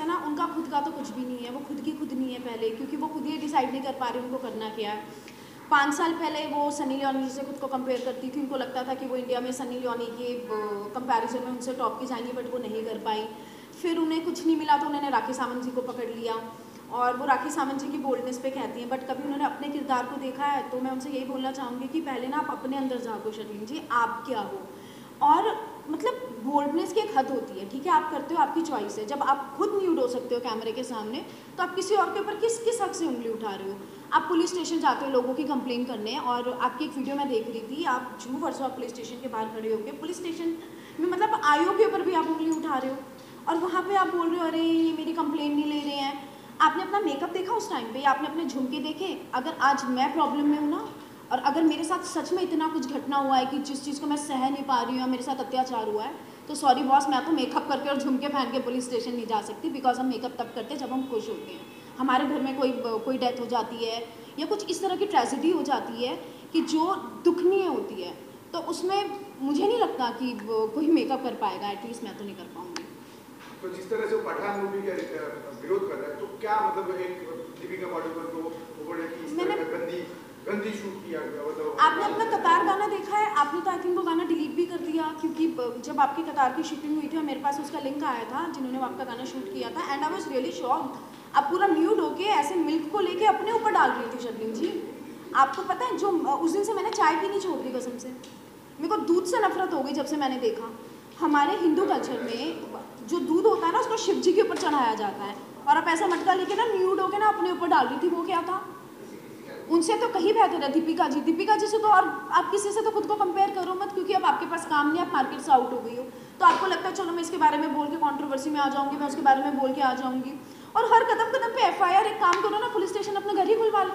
है ना, उनका खुद का तो कुछ भी नहीं है, वो खुद की खुद नहीं है पहले, क्योंकि वो खुद ही डिसाइड नहीं कर पा रहे उनको करना क्या है। 5 साल पहले वो सनी लियोनी से खुद को कंपेयर करती थी, उनको लगता था कि वो इंडिया में सनी लियोनी के कंपैरिजन में उनसे टॉप की जाएंगी, बट वो नहीं कर पाई। फिर उन्हें कुछ नहीं मिला तो उन्होंने राखी सावंत जी को पकड़ लिया, और वो राखी सावंत जी की बोल्डनेस पे कहती हैं, बट कभी उन्होंने अपने किरदार को देखा है? तो मैं उनसे यही बोलना चाहूँगी कि पहले ना आप अपने अंदर झाँको शर्लीन जी, आप क्या हो। और मतलब बोल्डनेस की एक हद होती है, ठीक है, आप करते हो, आपकी चॉइस है। जब आप खुद न्यूड हो सकते हो कैमरे के सामने, तो आप किसी और के ऊपर किस हक से उंगली उठा रहे हो? आप पुलिस स्टेशन जाते हो लोगों की कंप्लेन करने, और आपकी एक वीडियो मैं देख रही थी, आप झूठ वर्षों पुलिस स्टेशन के बाहर खड़े होकर पुलिस स्टेशन में मतलब आयोग के ऊपर भी आप उंगली उठा रहे हो, और वहाँ पे आप बोल रहे हो अरे ये मेरी कंप्लेन नहीं ले रहे हैं। आपने अपना मेकअप देखा उस टाइम पे, आपने अपने झुमके देखे? अगर आज मैं प्रॉब्लम में हूँ ना, और अगर मेरे साथ सच में इतना कुछ घटना हुआ है कि जिस चीज़ को मैं सह नहीं पा रही हूँ, मेरे साथ अत्याचार हुआ है, तो सॉरी बॉस, मैं तो मेकअप करके और झुमके पहन के पुलिस स्टेशन नहीं जा सकती, बिकॉज हम मेकअप तब करते हैं जब हम खुश होते हैं। हमारे घर में कोई डेथ हो जाती है या कुछ इस तरह की ट्रेजेडी हो जाती है कि जो दुखनीय होती है, तो उसमें मुझे नहीं लगता कि कोई मेकअप कर पाएगा, एटलीस्ट मैं तो नहीं कर पाऊँगी। तो जिस तरह से पठान मूवी का विरोध कर रहा है, तो क्या मतलब एक दीपिका पादुकोण को इस तरह का गंदी शूट किया गया? मतलब आपने अपना कतार गाना देखा है? आपने तो आई थिंक वो गाना डिलीट भी कर दिया, क्योंकि जब आपकी कतार की शूटिंग हुई थी और मेरे पास उसका लिंक आया था जिन्होंने आपका गाना शूट किया था, and I was really shocked. आप पूरा न्यूड होके ऐसे मिल्क को लेके अपने ऊपर डाल रही थी शर्लीन जी। आपको पता है, जो उस दिन से मैंने चाय पीनी छोड़ दी कसम से। मेरे को दूध से नफरत हो गई जब से मैंने देखा। हमारे हिंदू कल्चर में जो दूध होता है ना, उसको शिव जी के ऊपर चढ़ाया जाता है, और आप ऐसा मटका लेके ना न्यूड होके ना अपने ऊपर डाल रही थी। वो क्या था? उनसे तो कहीं बेहतर है दीपिका जी से तो, और आप किसी से तो खुद को कंपेयर करो मत, क्योंकि अब आपके पास काम नहीं, आप मार्केट से आउट हो गई हो, तो आपको लगता है चलो मैं इसके बारे में बोल के कंट्रोवर्सी में आ जाऊंगी, मैं उसके बारे में बोल के आ जाऊंगी। और हर कदम कदम पे एफआईआर। एक काम करो ना, पुलिस स्टेशन अपने घर ही खुलवा लो,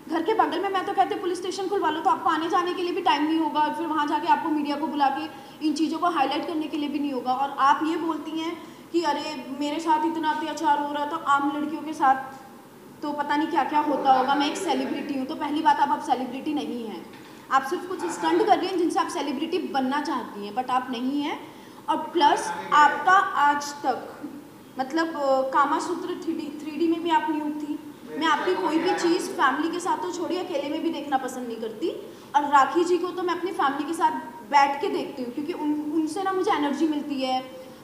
घर के बगल में। मैं तो कहते पुलिस स्टेशन खुलवा लो, तो आपको आने जाने के लिए भी टाइम नहीं होगा, फिर वहाँ जाके आपको मीडिया को बुला के इन चीज़ों को हाईलाइट करने के लिए भी नहीं होगा। और आप ये बोलती हैं कि अरे मेरे साथ इतना अत्याचार हो रहा था, आम लड़कियों के साथ तो पता नहीं क्या क्या होता होगा, मैं एक सेलिब्रिटी हूँ। तो पहली बात, आप सेलिब्रिटी नहीं हैं, आप सिर्फ कुछ स्टंट कर रही हैं जिनसे आप सेलिब्रिटी बनना चाहती हैं, बट आप नहीं हैं। और प्लस आपका आज तक मतलब कामासूत्र 3D में भी आप न्यूड थी। मैं आपकी कोई भी चीज़ फैमिली के साथ तो छोड़िए, अकेले में भी देखना पसंद नहीं करती। और राखी जी को तो मैं अपनी फैमिली के साथ बैठ के देखती हूँ, क्योंकि उनसे ना मुझे एनर्जी मिलती है,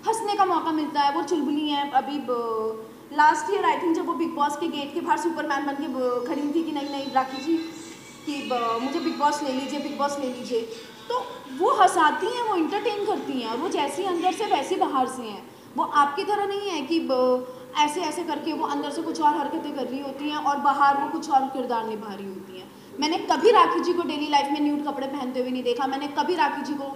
हंसने का मौका मिलता है। वो चुलबुली हैं। अभी लास्ट ईयर आई थिंक जब वो बिग बॉस के गेट के बाहर सुपरमैन बन के खड़ी थी कि नहीं राखी जी कि मुझे बिग बॉस ले लीजिए, बिग बॉस ले लीजिए, तो वो हंसाती हैं, वो इंटरटेन करती हैं, और वो जैसी अंदर से वैसी बाहर से हैं। वो आपकी तरह नहीं है कि ऐसे ऐसे करके वो अंदर से कुछ और हरकतें कर रही होती हैं और बाहर वो कुछ और किरदार निभा रही होती हैं। मैंने कभी राखी जी को डेली लाइफ में न्यूड कपड़े पहनते हुए नहीं देखा, मैंने कभी राखी जी को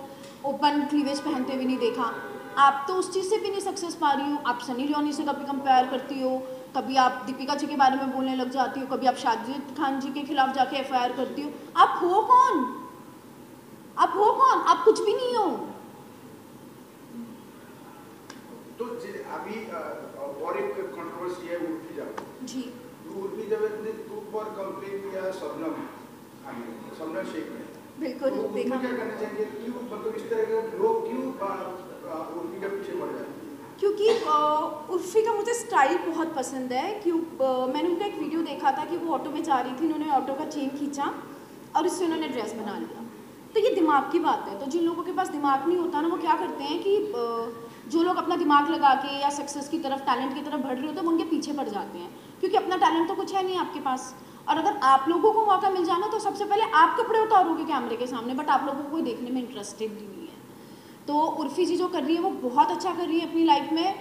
ओपन क्लीवेज पहनते हुए नहीं देखा। आप तो उस चीज़ से भी नहीं सक्सेस पा रही हो। आप सनी लियोनी से कभी कंपेयर करती हो, कभी आप दीपिका जी के बारे में बोलने लग जाती हो, कभी आप शाहिद खान जी के खिलाफ जाके एफआईआर करती हो। आप हो कौन? आप हो कौन? आप कुछ भी नहीं हो। तो अभी और एक कंट्रोवर्सी है उर्फी जावेद जी। उर्फी जावेद ने तू पर कंप्लेन किया शबनम शेख ने। बिल्कुल। तो देखा क्या करना चाहिए? क्यों मतलब इस तरह के लोग क्यों उर्फी के पीछे पड़ जाते हैं? क्योंकि उर्फी का मुझे स्टाइल बहुत पसंद है। मैंने उनका एक वीडियो देखा था कि वो ऑटो में जा रही थी, उन्होंने ऑटो का चेन खींचा और इससे उन्होंने ड्रेस बना लिया। तो ये दिमाग की बात है। तो जिन लोगों के पास दिमाग नहीं होता ना, वो क्या करते हैं कि जो लोग अपना दिमाग लगा के या सक्सेस की तरफ, टैलेंट की तरफ बढ़ रहे होते हैं, वो उनके पीछे पड़ जाते हैं, क्योंकि अपना टैलेंट तो कुछ है नहीं आपके पास। और अगर आप लोगों को मौका मिल जाना, तो सबसे पहले आप कपड़े उतारोगे कैमरे के सामने, बट आप लोगों को कोई देखने में इंटरेस्टेड नहीं है। तो उर्फी जी जो कर रही है वो बहुत अच्छा कर रही है अपनी लाइफ में।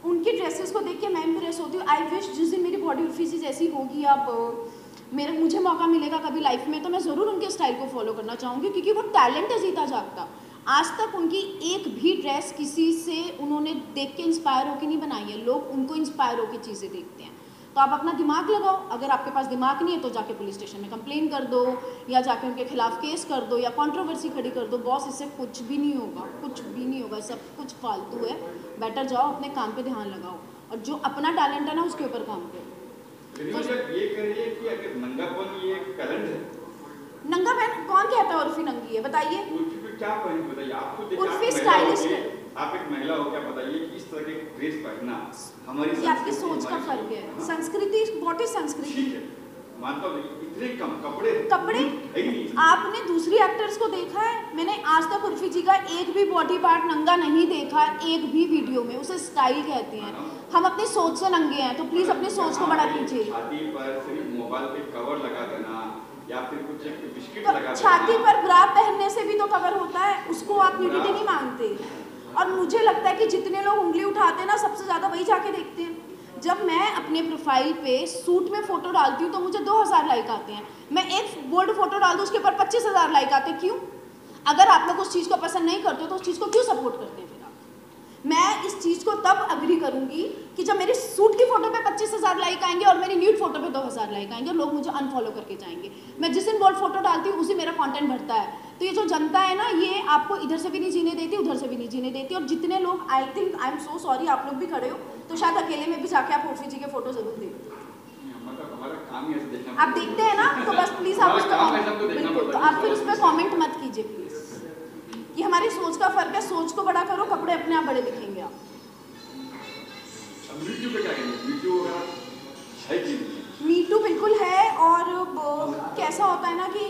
उनकी ड्रेसेस को देख के मैं इम्प्रेस होती हूँ। आई विश जिस दिन मेरी बॉडी उर्फी जी जैसी होगी, अब मुझे मौका मिलेगा कभी लाइफ में, तो मैं ज़रूर उनके स्टाइल को फॉलो करना चाहूँगी, क्योंकि वो टैलेंट है जीता जागता। आज तक उनकी एक भी ड्रेस किसी से उन्होंने देख के इंस्पायर होकर नहीं बनाई है, लोग उनको इंस्पायर होकर चीज़ें देखते हैं। तो आप अपना दिमाग लगाओ। अगर आपके पास दिमाग नहीं है तो जाके पुलिस स्टेशन में कंप्लेन कर दो, या जाके उनके खिलाफ केस कर दो, या कंट्रोवर्सी खड़ी कर दो। बॉस, इससे कुछ भी नहीं होगा, कुछ भी नहीं होगा, सब कुछ फालतू है। बेटर जाओ अपने काम पे ध्यान लगाओ, और जो अपना टैलेंट है ना उसके ऊपर काम करो। तो ये कह रही है कि अगर नंगापन ये टैलेंट है, नंगा पहन कौन कहता है उर्फी नंगी है? बताइए। उर्फी पे क्या पॉइंट बताइए आपको? उर्फी स्टाइलिश है। आप एक महिला हो, क्या बताइए कि इस तरह के ड्रेस पहनना हमारी ये आपकी सोच का फर्क है। हाँ। संस्कृति, व्हाट इज संस्कृति? ठीक है, मानता हूँ, इतने कम कपड़े कपड़े है ही नहीं। आपने दूसरी एक्टर्स को देखा है? मैंने आज तक उर्फी जी का एक भी बॉडी पार्ट नंगा नहीं देखा, एक भी वीडियो में। उसे स्टाइल कहते हैं। हम अपनी सोच से नंगे हैं, तो प्लीज अपनी सोच को बड़ा कीजिए। छाती पर सिर्फ मोबाइल पे कवर लगा देना या फिर कुछ एक बिस्किट तो लगा देना। छाती पर ब्रा पहनने से भी तो कवर होता है, उसको आप न्यूडिटी नहीं मानते। और मुझे लगता है कि जितने लोग उंगली उठाते हैं ना, सबसे ज्यादा वही जाके देखते हैं। जब मैं अपने प्रोफाइल पे सूट में फोटो डालती हूँ तो मुझे 2000 लाइक आते हैं। मैं एक बोल्ड फोटो डाल दूँ, उसके ऊपर 25,000 लाइक आते हैं। क्यों? अगर आप लोग उस चीज़ को पसंद नहीं करते हो तो उस चीज़ को क्यों सपोर्ट करते हैं? फिर आप, मैं इस चीज़ को तब अग्री करूंगी कि जब मेरे सूट की फोटो पे 25,000 लाइक आएंगे और मेरी न्यूड फोटो पे 2000 लाइक आएंगे और लोग मुझे अनफॉलो करके जाएंगे। मैं जिस दिन बोल्ड फोटो डालती हूँ उसी मेरा कंटेंट बढ़ता है। तो ये जो जनता है ना, ये आपको इधर से भी नहीं जीने देती, उधर से भी नहीं जीने देती। और जितने लोग, I think, I am so sorry, आप लोग भी खड़े हो तो शायद अकेले में भी जाके आप उर्फी जी के फोटो जरूर देखते। मतलब हमारा काम ही ऐसे देखना। आप देखते हैं ना, तो बस प्लीज आप उस पर, बिल्कुल, तो आप फिर उस पर कॉमेंट मत कीजिए प्लीज। ये हमारी सोच का फर्क है। सोच को बड़ा करो, कपड़े अपने आप बड़े दिखेंगे आप। मीटू पे क्या कहेंगे? मीटू वगैरह है कि नहीं? मीटू बिल्कुल है। और कैसा होता है ना कि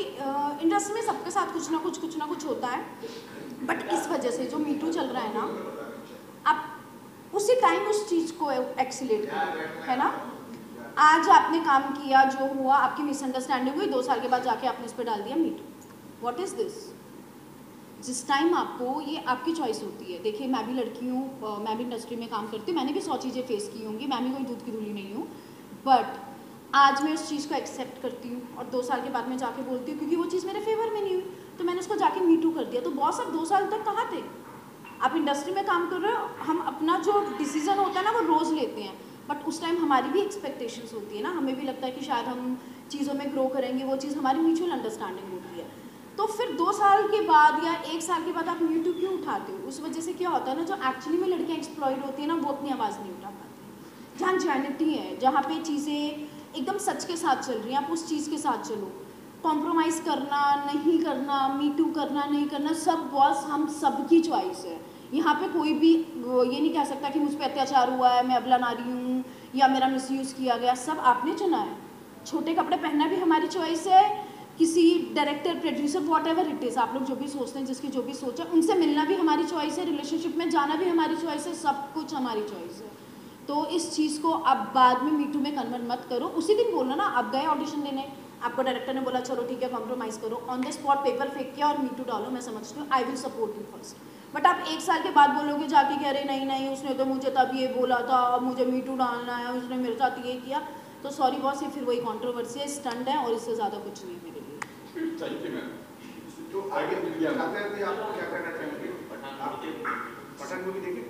इंडस्ट्री में सबके साथ कुछ ना कुछ होता है। बट इस वजह से जो मीटू चल रहा है ना, आप उसी टाइम उस चीज़ को एक्सीलेट करो, है ना। आज आपने काम किया, जो हुआ, आपकी मिसअंडरस्टैंडिंग हुई, 2 साल के बाद जाके आपने इस पर डाल दिया मीटू। What is this? जिस टाइम आपको, ये आपकी चॉइस होती है। देखिए, मैं भी लड़की हूँ, मैं भी इंडस्ट्री में काम करती हूँ, मैंने भी 100 चीज़ें फेस की होंगी, मैं भी कोई दूध की धुली नहीं हूँ। बट आज मैं उस चीज़ को एक्सेप्ट करती हूँ और 2 साल के बाद मैं जाके बोलती हूँ, क्योंकि वो चीज़ मेरे फेवर में नहीं हुई, तो मैंने उसको जाके मीटू कर दिया। तो बॉस, आप 2 साल तक कहाँ थे? आप इंडस्ट्री में काम कर रहे हो, हम अपना जो डिसीजन होता है ना वो रोज़ लेते हैं, बट उस टाइम हमारी भी एक्सपेक्टेशंस होती है ना। हमें भी लगता है कि शायद हम चीज़ों में ग्रो करेंगे, वो चीज़ हमारी म्यूचुअल अंडरस्टैंडिंग होती है। तो फिर 2 साल के बाद या 1 साल के बाद आप मीटू क्यों उठाते हो? उस वजह से क्या होता है ना, जो एक्चुअली में लड़कियाँ एक्सप्लॉइट होती है ना, वो अपनी आवाज़ नहीं उठा पाती। जहाँ जेन्युइनिटी है, जहाँ पे चीज़ें एकदम सच के साथ चल रही हैं, आप उस चीज़ के साथ चलो। कॉम्प्रोमाइज़ करना नहीं करना, मीटू करना नहीं करना, सब बॉस हम सबकी चॉइस है। यहाँ पे कोई भी ये नहीं कह सकता कि मुझ पर अत्याचार हुआ है, मैं अबला नारी हूँ या मेरा मिसयूज़ किया गया। सब आपने चुना है। छोटे कपड़े पहनना भी हमारी चॉइस है। किसी director, producer, what ever it is, आप लोग जो भी सोचते हैं, जिसकी जो भी सोच है, उनसे मिलना भी हमारी चॉइस है। रिलेशनशिप में जाना भी हमारी चॉइस है। सब कुछ हमारी चॉइस है। तो इस चीज़ को आप बाद में मीटू में कन्वर्ट मत करो। उसी दिन बोलना ना, आप गए ऑडिशन देने, आपको डायरेक्टर ने बोला चलो ठीक है कॉम्प्रोमाइज़ करो, ऑन द स्पॉट पेपर फेंक किया और मीटू डालो, मैं समझती हूँ, I will support you first. But आप 1 साल के बाद बोलोगे जाके कि अरे नहीं नहीं, उसने तो मुझे तब ये बोला था, अब मुझे मीटू डालना है, उसने मेरे साथ ये किया, तो सॉरी बॉस, ये फिर वही कॉन्ट्रोवर्सी है, स्टंट है, और इससे ज़्यादा कुछ नहीं है मेरे लिए। Thank you ma'am. तो आगे चाहते हैं कि आप क्या करना चाहेंगे? आपके पठान मूवी देखी?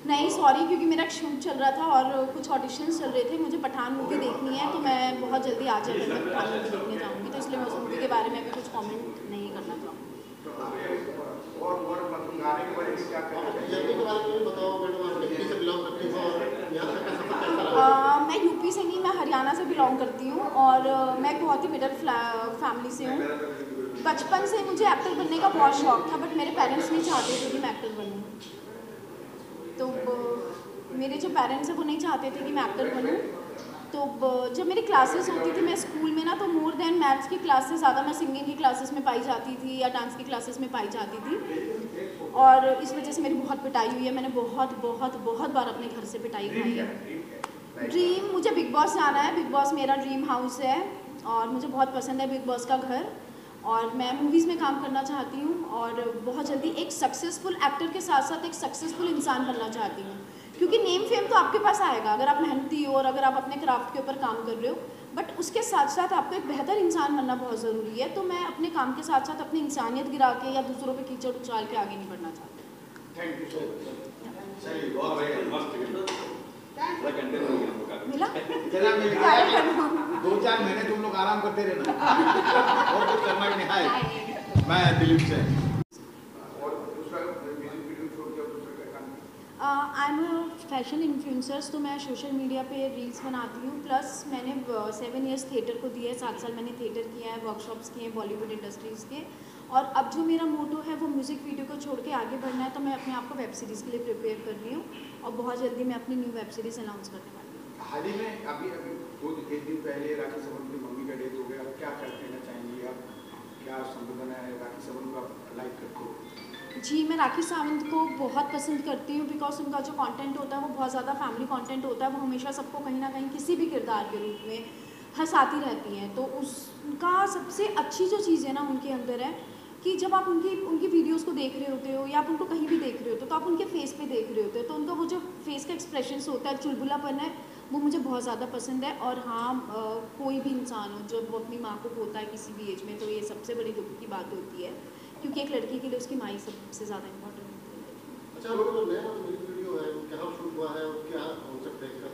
नहीं सॉरी, क्योंकि मेरा शूट चल रहा था और कुछ ऑडिशंस चल रहे थे, मुझे पठान मूवी देखनी है, तो मैं बहुत जल्दी आ जाकर मैं पठान मूवी देखने जाऊँगी, तो इसलिए मैं उस मूवी के बारे में अभी कुछ कमेंट नहीं करना चाहूँगी। और मतलब गाने के बारे में क्या कहना चाहिए? के बारे में बताओ मैडम, आप दिल्ली से बिलोंग करती हो और यहाँ तक का सफर कैसा रहा? मैं यूपी से नहीं, मैं हरियाणा से बिलोंग करती हूँ और मैं बहुत ही मिडिल फैमिली से हूँ। बचपन से मुझे एक्टर बनने का बहुत शौक था, बट मेरे पेरेंट्स नहीं चाहते थे कि मैं एक्टर बनूँ। तो मेरे जो पेरेंट्स हैं वो नहीं चाहते थे कि मैं एक्टर बनूँ। तो जब मेरी क्लासेस होती थी मैं स्कूल में ना, तो मोर देन मैथ्स की क्लास से ज़्यादा मैं सिंगिंग की क्लासेस में पाई जाती थी या डांस की क्लासेस में पाई जाती थी, और इस वजह से मेरी बहुत पिटाई हुई है। मैंने बहुत बहुत बहुत बार अपने घर से पिटाई खाई है। ड्रीम, मुझे बिग बॉस जाना है। बिग बॉस मेरा ड्रीम हाउस है और मुझे बहुत पसंद है बिग बॉस का घर, और मैं मूवीज़ में काम करना चाहती हूँ और बहुत जल्दी एक सक्सेसफुल एक्टर के साथ साथ एक सक्सेसफुल इंसान बनना चाहती हूँ। क्योंकि नेम फेम तो आपके पास आएगा अगर आप मेहनती हो और अगर आप अपने क्राफ्ट के ऊपर काम कर रहे हो, बट उसके साथ साथ आपको एक बेहतर इंसान बनना बहुत ज़रूरी है। तो मैं अपने काम के साथ साथ अपनी इंसानियत गिरा के या दूसरों पे कीचड़ उछाल के आगे नहीं बढ़ना चाहती। Thank you so much. चलिए, बहुत बढ़िया, मस्त पूरा कंटेंट हो गया हमको मिला? चला मिल गया। 2-4 महीने तुम लोग आराम करते रहना और कुछ करना ही नहीं। हाय, मैं दिलीप से। और दूसरा म्यूजिक वीडियो छोड़ के दूसरा क्या काम? I am a fashion influencers, तो मैं सोशल मीडिया पे रील्स बनाती हूँ। प्लस मैंने 7 इयर्स थिएटर को दिए है, 7 साल मैंने थिएटर किया है, वर्कशॉप्स किए हैं बॉलीवुड इंडस्ट्रीज़ के, और अब जो मेरा मोटो है वो म्यूज़िक वीडियो को छोड़ के आगे बढ़ना है, तो मैं अपने आप को वेब सीरीज़ के लिए प्रिपेयर कर रही हूँ और बहुत जल्दी मैं अपनी न्यू वेब सीरीज़ अनाउंस करने वाली हूँ। हाल ही में अभी एक दिन पहले राखी सावंत की मम्मी का डेथ हो गया, क्या कहना चाहेंगी आप? क्या संबोधन है राखी सावंत को आप लाइक करते हो? जी, मैं राखी सावंत को बहुत पसंद करती हूँ बिकॉज उनका जो कंटेंट होता है वो बहुत ज़्यादा फैमिली कंटेंट होता है। वो हमेशा सबको कहीं ना कहीं किसी भी किरदार के रूप में हंसाती रहती हैं। तो उसका सबसे अच्छी जो चीज़ है ना उनके अंदर है कि जब आप उनकी वीडियोस को देख रहे होते हो या आप उनको कहीं भी देख रहे होते हो तो आप उनके फेस पे देख रहे होते हो, तो उनका वो जो फेस का एक्सप्रेशंस होता है, चुलबुलापन है, वो मुझे बहुत ज़्यादा पसंद है। और हाँ, कोई भी इंसान हो जब वो अपनी माँ को खोता है किसी भी एज में, तो ये सबसे बड़ी दुख की बात होती है, क्योंकि एक लड़की के लिए उसकी माँ ही सबसे ज़्यादा इम्पोर्टेंट होती है। अच्छा, वो जो नया वीडियो है वो कहाँ शूट हुआ है और क्या कॉन्सेप्ट है इसका?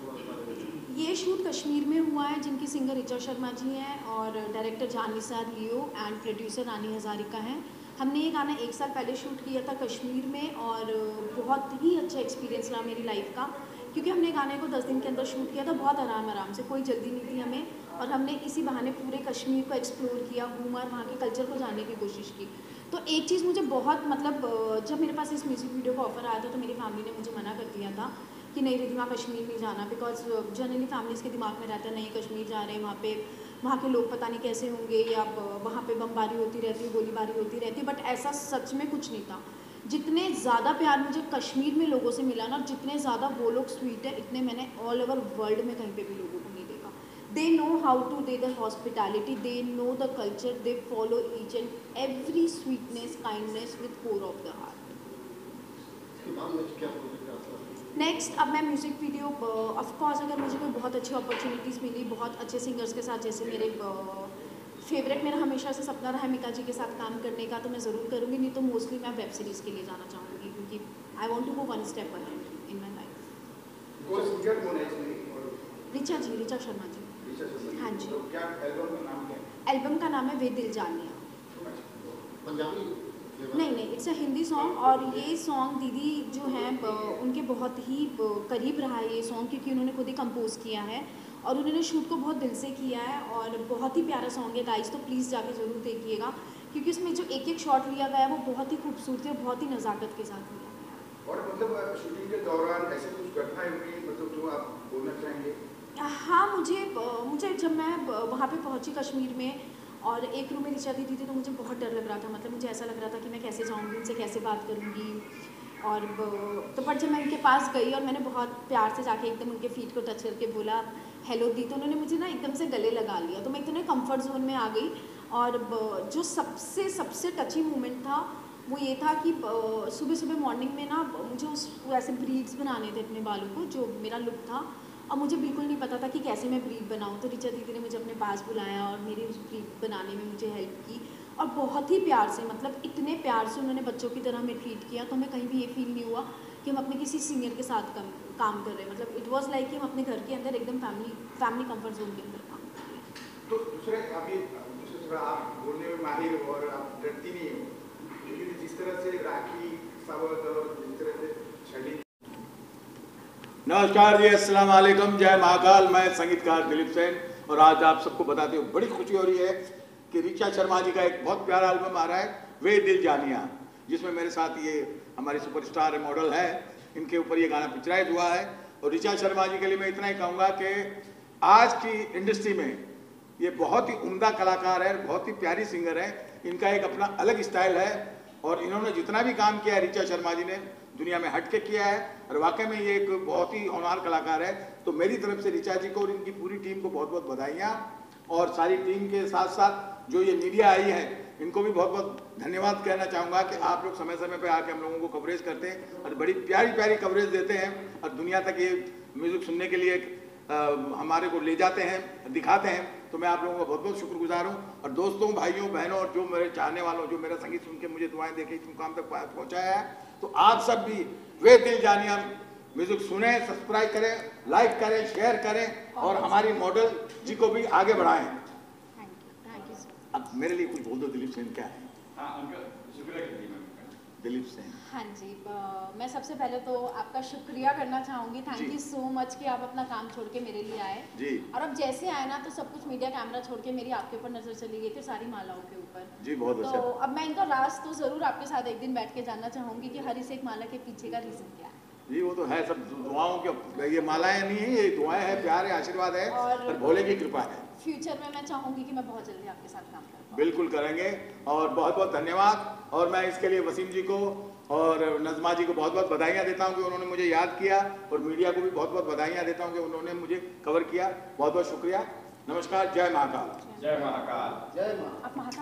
ये शूट कश्मीर में हुआ है, जिनकी सिंगर ऋचा शर्मा जी हैं और डायरेक्टर जान निसार लियो एंड प्रोड्यूसर रानी हज़ारिका हैं। हमने ये गाना 1 साल पहले शूट किया था कश्मीर में और बहुत ही अच्छा एक्सपीरियंस रहा मेरी लाइफ का, क्योंकि हमने गाने को 10 दिन के अंदर शूट किया था, बहुत आराम से, कोई जल्दी नहीं थी हमें, और हमने इसी बहाने पूरे कश्मीर को एक्सप्लोर किया, घूमा, वहाँ के कल्चर को जानने की कोशिश की। तो एक चीज़ मुझे बहुत मतलब जब मेरे पास इस म्यूज़िक वीडियो का ऑफर आया था तो मेरी फैमिली ने मुझे मना कर दिया था कि नहीं रिद्धिमा कश्मीर नहीं जाना, बिकॉज जनरली फैमिलीज़ के दिमाग में रहता है नहीं कश्मीर जा रहे हैं, वहाँ के लोग पता नहीं कैसे होंगे, या वहाँ पे बमबारी होती रहती है, गोलीबारी होती रहती है। बट ऐसा सच में कुछ नहीं था। जितने ज़्यादा प्यार मुझे कश्मीर में लोगों से मिला ना, जितने ज़्यादा वो लोग स्वीट है, इतने मैंने ऑल ओवर वर्ल्ड में कहीं पे भी लोगों को नहीं देखा। They know how to they the hospitality, they know the culture, they follow each and every sweetness, kindness with core of the heart. Next अब मैं म्यूज़िक वीडियो ऑफकोर्स अगर मुझे कोई बहुत अच्छी अपॉर्चुनिटीज़ मिली बहुत अच्छे सिंगर्स के साथ, जैसे मेरे फेवरेट मेरा हमेशा से सपना रहा है मिका जी के साथ काम करने का, तो मैं ज़रूर करूँगी। नहीं तो मोस्टली मैं वेब सीरीज़ के लिए जाना चाहूँगी, क्योंकि I want to go 1 step ahead in my life. कोई सिंगर कौन है इसमें? ऋचा शर्मा जी। हाँ जी। तो क्या एल्बम का नाम क्या है? एल्बम का नाम है वे दिल जानिया। पंजाबी? नहीं, इट्स अ हिंदी सॉन्ग, और ये सॉन्ग दीदी जो हैं उनके बहुत ही करीब रहा है ये सॉन्ग, क्योंकि उन्होंने खुद ही कंपोज किया है और उन्होंने शूट को बहुत दिल से किया है, और बहुत ही प्यारा सॉन्ग है गाइस, तो प्लीज़ जाके ज़रूर देखिएगा, क्योंकि उसमें जो एक शॉट लिया गया है वो बहुत ही खूबसूरती और बहुत ही नज़ाकत के साथ लिया गया है। और मतलब शूटिंग के दौरान ऐसे कुछ घटनाएं हुई, मतलब जो आप बोलना चाहेंगे? हाँ, मुझे जब मैं वहाँ पे पहुँची कश्मीर में और एक रूम में ऋचा दीदी थी, तो मुझे बहुत डर लग रहा था। मतलब मुझे ऐसा लग रहा था कि मैं कैसे जाऊँगी, उनसे कैसे बात करूँगी, और तो पर जब मैं उनके पास गई और मैंने बहुत प्यार से जाके एकदम उनके फीट को टच करके बोला हेलो दी, तो उन्होंने मुझे ना एकदम से गले लगा लिया, तो मैं इतने कंफर्ट जोन में आ गई। और जो सबसे टची मोमेंट था वो ये था कि सुबह मॉर्निंग में ना मुझे ऐसे ब्रीड्स बनाने थे अपने बालों को, जो मेरा लुक था, और मुझे बिल्कुल नहीं पता था कि कैसे मैं ब्रीड बनाऊँ। तो ऋचा दीदी ने मुझे अपने पास बुलाया और मेरी उस ब्रीड बनाने में मुझे हेल्प की, और बहुत ही प्यार से, मतलब इतने प्यार से उन्होंने बच्चों की तरह हमें ट्रीट किया। तो हमें कहीं भी ये फील नहीं हुआ कि हम अपने किसी सीनियर के साथ काम कर रहे हैं। मतलब इट वाज लाइक कि हम अपने घर के अंदर एकदम फैमिली कंफर्ट जोन के अंदर काम कर रहे हैं। तो दूसरे थोड़ा आप बोलने में माहिर हो और आप डरती नहीं हो, लेकिन जिस तरह से राखी सावंत और जिस तरह से छड़ी। नमस्कार जी, अस्सलाम वालेकुम, जय महाकाल। मैं संगीतकार दिलीप सेन, और आज आप सबको बताते हुए बड़ी खुशी हो रही है कि ऋचा शर्मा जी का एक बहुत प्यारा एल्बम आ रहा है वे दिल जानिया, जिसमें मेरे साथ ये हमारे सुपरस्टार मॉडल है, इनके ऊपर ये गाना पिक्चराइज हुआ है। और ऋचा शर्मा जी के लिए मैं इतना ही कहूँगा कि आज की इंडस्ट्री में ये बहुत ही उम्दा कलाकार है, बहुत ही प्यारी सिंगर है, इनका एक अपना अलग स्टाइल है, और इन्होंने जितना भी काम किया है ऋचा शर्मा जी ने दुनिया में हट के किया है, और वाकई में ये एक बहुत ही होनहार कलाकार है। तो मेरी तरफ से ऋचा जी को और इनकी पूरी टीम को बहुत बहुत बधाइयाँ, और सारी टीम के साथ साथ जो ये मीडिया आई है इनको भी बहुत बहुत धन्यवाद कहना चाहूँगा कि आप लोग समय समय पे आके हम लोगों को कवरेज करते हैं और बड़ी प्यारी प्यारी कवरेज देते हैं, और दुनिया तक ये म्यूज़िक सुनने के लिए हमारे को ले जाते हैं, दिखाते हैं। तो मैं आप लोगों का बहुत बहुत शुक्रगुजार हूँ, और दोस्तों, भाइयों, बहनों, और जो मेरे चाहने वालों, जो मेरा संगीत सुन के मुझे दुआएं देके इस मुकाम तक पहुँचाया है, तो आप सब भी वे दिल जानिया म्यूजिक सुने, सब्सक्राइब करें, लाइक करें, शेयर करें, और हमारी मॉडल जी को भी आगे बढ़ाएं। Thank you sir. अब मेरे लिए कुछ बोल दो दिलीप सेन, क्या है? हाँ, उनका शुक्रिया कीजिए मैम। दिलीप सेन। हाँ जी, मैं सबसे पहले तो आपका शुक्रिया करना चाहूँगी। Thank ji. You so much कि आप अपना काम छोड़ के मेरे लिए आए। जी और अब जैसे आए ना तो सब कुछ मीडिया कैमरा छोड़ के मेरी आपके ऊपर नज़र चली गई थी, सारी मालाओं के ऊपर। जी, बहुत तो अच्छा। अब मैं इनका राज तो ज़रूर आपके साथ एक दिन बैठ के जानना चाहूँगी कि हरी से एक माला के पीछे का रीज़न क्या है। जी वो तो है, सब दुआओं के, ये मालाएं नहीं है, ये दुआएं है, प्यार है, आशीर्वाद है और भोले की कृपा है। फ्यूचर में मैं चाहूँगी कि मैं बहुत जल्दी आपके साथ काम करूँ। बिल्कुल करेंगे और बहुत बहुत धन्यवाद। और मैं इसके लिए वसीम जी को और नज़मा जी को बहुत बहुत बधाइयाँ देता हूँ कि उन्होंने मुझे याद किया, और मीडिया को भी बहुत बहुत बधाइयाँ देता हूँ कि उन्होंने मुझे कवर किया। बहुत बहुत शुक्रिया। नमस्कार। जय महाकाल। जय महाकाल। जय माँ। आप महाकाल